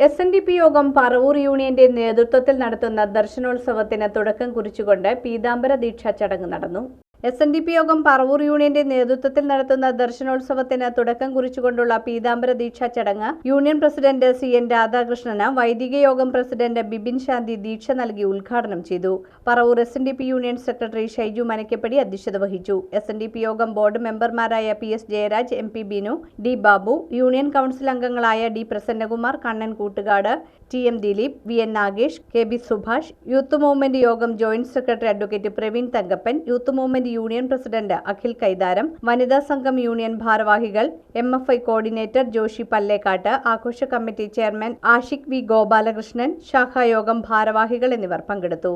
SNDP യോഗം പറവൂർ യൂണിയന്റെ നേതൃത്വത്തിൽ നടത്തുന്ന ദർശനോത്സവത്തിന് തുടക്കം കുറിച്ചുകൊണ്ട് പീതാംബര ദീക്ഷാ ചടങ്ങ് നടന്നു. SNDP യോഗം പറവൂർ യൂണിയന്റെ നേതൃത്വത്തിൽ നടത്തുന്ന ദർശനോത്സവത്തിന് തുടക്കം കുറിച്ചുകൊണ്ടുള്ള പീതാംബര ദീക്ഷാ ചടങ്ങ് യൂണിയൻ പ്രസിഡന്റ് CN രാധാകൃഷ്ണന് വൈദിക യോഗം പ്രസിഡന്റ് ബിബിൻ ശാന്തി ദീക്ഷ നൽകി ഉദ്ഘാടനം ചെയ്തു. Paravur SNDP union secretary Shaiju Manakkappadi അധ്യക്ഷത വഹിച്ചു. SNDP യോഗം ബോർഡ് മെമ്പർമാരായ PS Jayaraj, MP Binu, D Babu, union council അംഗങ്ങളായ D Prasannakumar, Kannan Koottukad, TM Dileep, VN Nagesh, KB Subhash, youth movement യോഗം joint secretary advocate Praveen Thankappan, youth movement union president Akhil Kaitharam, വനിതാ സംഘം യൂണിയൻ ഭാരവാഹികൾ, MFI കോർഡിനേറ്റർ ജോഷി പല്ലേക്കാട്ട്, ആഘോഷ committee chairman Ashiq V Gopalakrishnan, ശാഖായോഗം ഭാരവാഹികൾ എന്നിവർ പങ്കെടുത്തു.